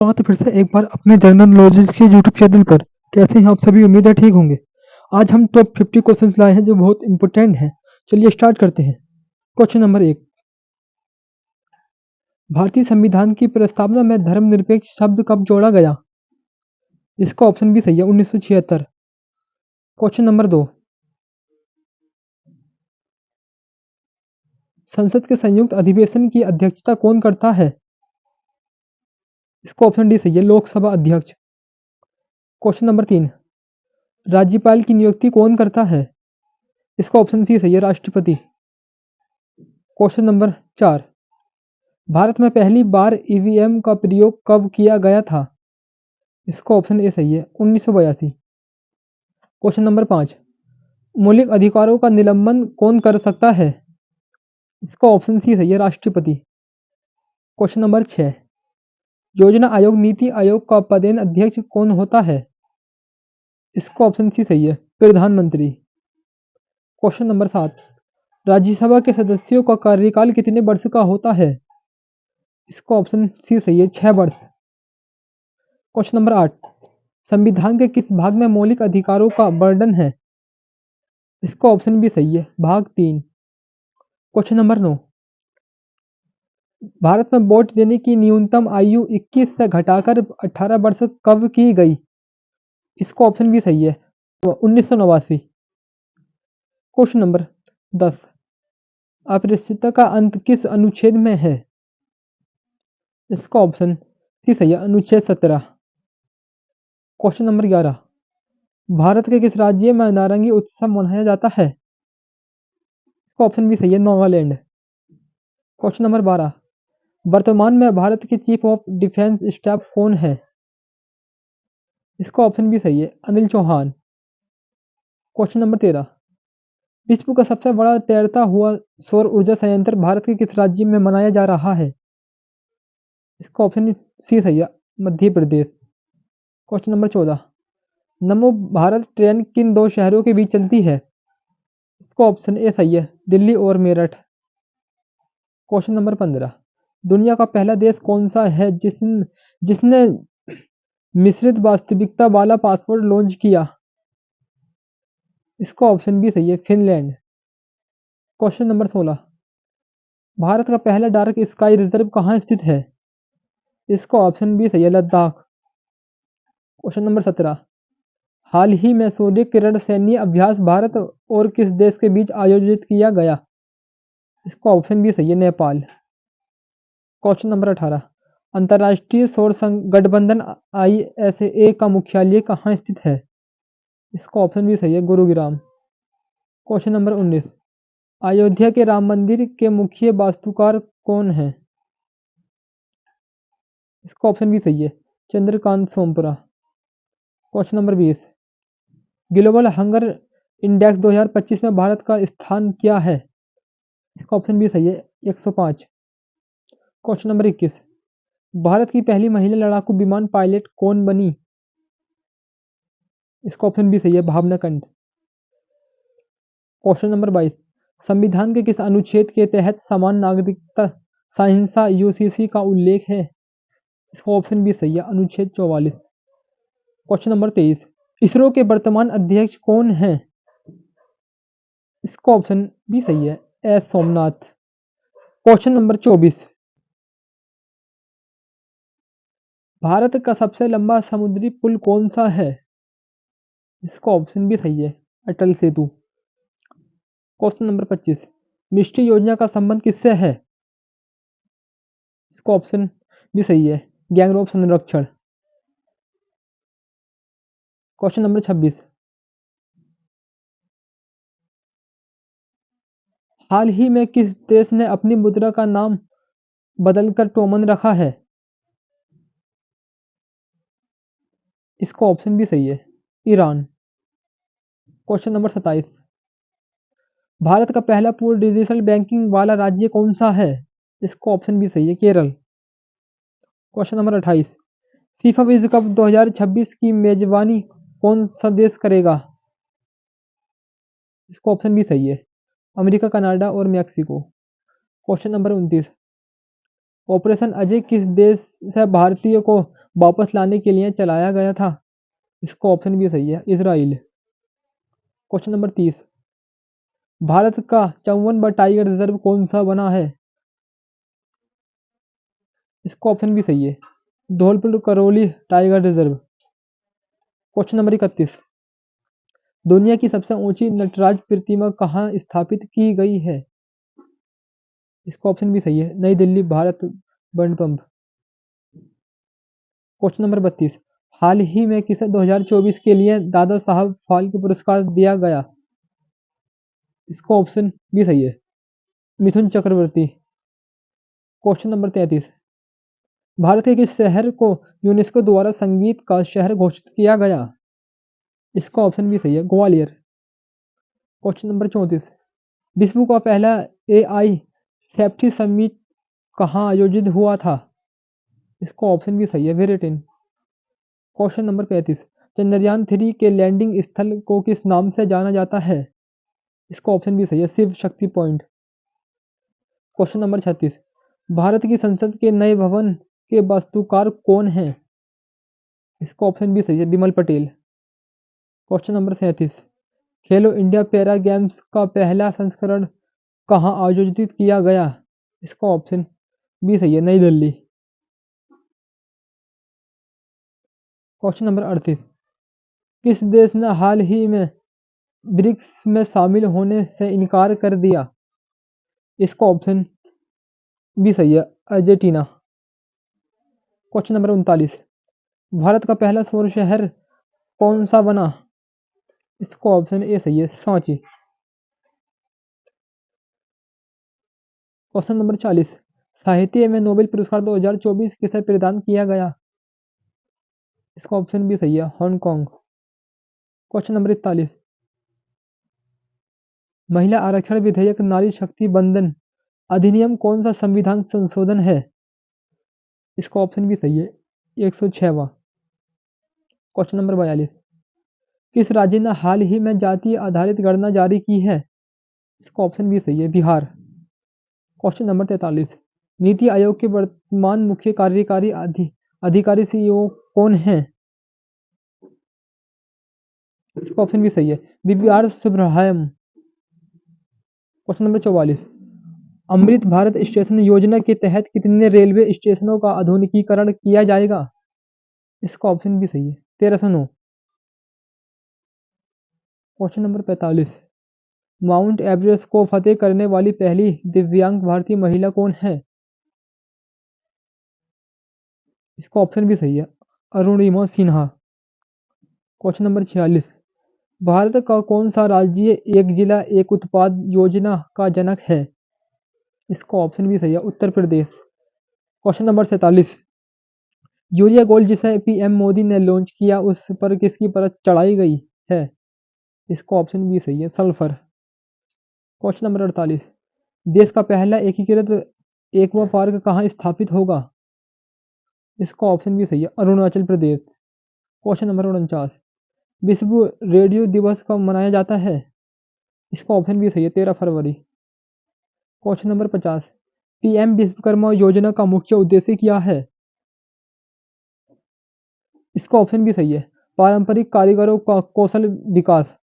तो फिर से एक बार अपने जनरल नॉलेज के यूट्यूब चैनल पर। कैसे हैं आप सभी? उम्मीद है ठीक होंगे। आज हम टॉप 50 क्वेश्चंस लाए हैं जो बहुत इंपॉर्टेंट हैं। चलिए स्टार्ट करते हैं। Question number 1। भारतीय संविधान की प्रस्तावना में धर्मनिरपेक्ष शब्द कब जोड़ा गया? इसका ऑप्शन भी सही है, 1976। Question number 2। संसद के संयुक्त अधिवेशन की अध्यक्षता कौन करता है? इसका ऑप्शन डी सही है, लोकसभा अध्यक्ष। Question number 3। राज्यपाल की नियुक्ति कौन करता है? इसका ऑप्शन सी सही है, राष्ट्रपति। Question number 4। भारत में पहली बार ईवीएम का प्रयोग कब किया गया था? इसका ऑप्शन ए सही है, 1982। Question number 5। मौलिक अधिकारों का निलंबन कौन कर सकता है? इसका ऑप्शन सी सही है, राष्ट्रपति। Question number 6। योजना आयोग नीति आयोग का पदेन अध्यक्ष कौन होता है? इसका ऑप्शन सी सही है, प्रधानमंत्री। Question number 7। राज्यसभा के सदस्यों का कार्यकाल कितने वर्ष का होता है? इसका ऑप्शन सी सही है, 6 वर्ष। Question number 8। संविधान के किस भाग में मौलिक अधिकारों का वर्णन है? इसका ऑप्शन भी सही है, भाग 3। Question number 9। भारत में वोट देने की न्यूनतम आयु 21 से घटाकर 18 वर्ष कब की गई? इसका ऑप्शन भी सही है, 1989। Question number 10। अस्पृश्यता का अंत किस अनुच्छेद में है? इसका ऑप्शन सी सही है, अनुच्छेद 17। Question number 11। भारत के किस राज्य में नारंगी उत्सव मनाया जाता है? इसका ऑप्शन भी सही है, नागालैंड। Question number 12। वर्तमान में भारत के चीफ ऑफ डिफेंस स्टाफ कौन है? इसका ऑप्शन भी सही है, अनिल चौहान। Question number 13। विश्व का सबसे बड़ा तैरता हुआ सौर ऊर्जा संयंत्र भारत के किस राज्य में बनाया जा रहा है? इसका ऑप्शन सी सही है, मध्य प्रदेश। Question number 14। नमो भारत ट्रेन किन दो शहरों के बीच चलती है? इसका ऑप्शन ए सही है, दिल्ली और मेरठ। Question number 15। दुनिया का पहला देश कौन सा है जिसने मिश्रित वास्तविकता वाला पासवर्ड लॉन्च किया? इसका ऑप्शन भी सही है, फिनलैंड। Question number 16। भारत का पहला डार्क स्काई रिजर्व कहाँ स्थित है? इसका ऑप्शन भी सही है, लद्दाख। Question number 17। हाल ही में सूर्य किरण सैन्य अभ्यास भारत और किस देश के बीच आयोजित किया गया? इसका ऑप्शन भी सही है, नेपाल। Question number 18। अंतर्राष्ट्रीय सौर गठबंधन ISA का मुख्यालय कहाँ स्थित है? इसका ऑप्शन भी सही है, गुरुग्राम। Question number 19। अयोध्या के राम मंदिर के मुख्य वास्तुकार कौन है? इसका ऑप्शन भी सही है, Chandrakant Sompura. Question number 20। Global hunger index 2025 में भारत का स्थान क्या है? इसका ऑप्शन भी सही है, 105। Question number 21। भारत की पहली महिला लड़ाकू विमान पायलट कौन बनी? इसका ऑप्शन भी सही है, भावना कंठ। Question number 22। संविधान के किस अनुच्छेद के तहत समान नागरिकता सहिंसा UCC का उल्लेख है? इसका ऑप्शन भी सही है, अनुच्छेद 44। Question number 23। इसरो के वर्तमान अध्यक्ष कौन है? इसका ऑप्शन भी सही है, S Somnath. Question number 24। Bharat का सबसे लंबा समुद्री पुल कौन सा है? इसका ऑप्शन भी सही है, अटल सेतु। Question number 25। मिष्टी योजना का संबंध किससे है? इसका ऑप्शन भी सही है, गैंग्रोव संरक्षण। Question number 26। हाल ही में किस देश ने अपनी मुद्रा का नाम बदलकर टोमन रखा है? इसका ऑप्शन भी सही है, ईरान। Question number 27। भारत का पहला पूर्ण डिजिटल बैंकिंग वाला राज्य कौन सा है? इसका ऑप्शन भी सही है, केरल। Question number 28। फीफा विश्व कप 2026 की मेजबानी कौन सा देश करेगा? इसका ऑप्शन भी सही है, अमेरिका, कनाडा और Mexico. Question number 29। Operation Ajay किस देश से भारतीयों को वापस लाने के लिए चलाया गया था? इसका ऑप्शन भी सही है, इजराइल। क्वेश्चन नंबर 30, भारत का 54वां टाइगर रिजर्व कौन सा बना है? इसका ऑप्शन भी सही है, Dholpur Karauli tiger reserve. Question number 31, दुनिया की सबसे ऊंची नटराज प्रतिमा कहाँ स्थापित की गई है? इसका ऑप्शन भी सही है, नई दिल्ली, भारत मंडपम। क्वेश्चन नंबर 32, हाल ही में किसे 2024 के लिए दादा साहब फाल्के पुरस्कार दिया गया? इसका ऑप्शन भी सही है, मिथुन चक्रवर्ती। क्वेश्चन नंबर 33, भारत के किस शहर को यूनेस्को द्वारा संगीत का शहर घोषित किया गया? इसका ऑप्शन भी सही है, ग्वालियर। क्वेश्चन नंबर 34, विश्व का पहला एआई सेफ्टी समिट कहाँ आयोजित हुआ था? इसका ऑप्शन भी सही है, ब्रिटेन। क्वेश्चन नंबर 35, चंद्रयान-3 के लैंडिंग स्थल को किस नाम से जाना जाता है? इसका ऑप्शन भी सही है, Shiv Shakti point. Question number 36, Bharat की संसद के नए भवन के वास्तुकार कौन हैं? इसका ऑप्शन भी सही है, बिमल पटेल। क्वेश्चन नंबर 37, खेलो इंडिया पैरा गेम्स का पहला संस्करण कहाँ आयोजित किया गया? इसका ऑप्शन भी सही है, नई दिल्ली। क्वेश्चन नंबर 38, किस देश ने हाल ही में ब्रिक्स में शामिल होने से इनकार कर दिया? इसका ऑप्शन भी सही है, अर्जेंटीना। क्वेश्चन नंबर 39, भारत का पहला सौर शहर कौन सा बना? इसका ऑप्शन ए सही है, सांची। क्वेश्चन नंबर 40, साहित्य में नोबेल पुरस्कार 2024 किसे प्रदान किया गया? इसका ऑप्शन भी सही है, हांगकांग। क्वेश्चन नंबर 41, महिला आरक्षण विधेयक नारी शक्ति बंधन अधिनियम कौन सा संविधान संशोधन है? इसका ऑप्शन भी सही है, 106वां। क्वेश्चन नंबर 42, किस राज्य ने हाल ही में जातीय आधारित गणना जारी की है? इसका ऑप्शन भी सही है, बिहार। क्वेश्चन नंबर 43, नीति आयोग के वर्तमान मुख्य कार्यकारी अधिकारी सीईओ कौन है? इसका ऑप्शन भी सही है, BBr सुब्रहायम। Question number 44, Amrit Bharat station योजना के तहत कितने रेलवे स्टेशनों का आधुनिकीकरण किया जाएगा? इसका ऑप्शन भी सही है, 1309। क्वेश्चन नंबर 45, माउंट एवरेस्ट को फतेह करने वाली पहली दिव्यांग भारतीय महिला कौन है? इसका ऑप्शन भी सही है, अरुणिमा सिन्हा। क्वेश्चन नंबर 46, भारत का कौन सा राज्य एक जिला एक उत्पाद योजना का जनक है? इसका ऑप्शन भी सही है, Uttar Pradesh. Question number 47, urea gold जिसे पीएम मोदी ने लॉन्च किया उस पर किसकी परत चढ़ाई गई है? इसका ऑप्शन भी सही है, सल्फर। क्वेश्चन नंबर 48, देश का पहला एकीकृत एक्वा पार्क कहाँ स्थापित होगा? इसका ऑप्शन भी सही है, अरुणाचल प्रदेश। क्वेश्चन नंबर 49, विश्व रेडियो दिवस कब मनाया जाता है? इसका ऑप्शन भी सही है, 13 फरवरी। क्वेश्चन नंबर 50, पीएम विश्वकर्मा योजना का मुख्य उद्देश्य क्या है? इसका ऑप्शन भी सही है, पारंपरिक कारीगरों का कौशल विकास।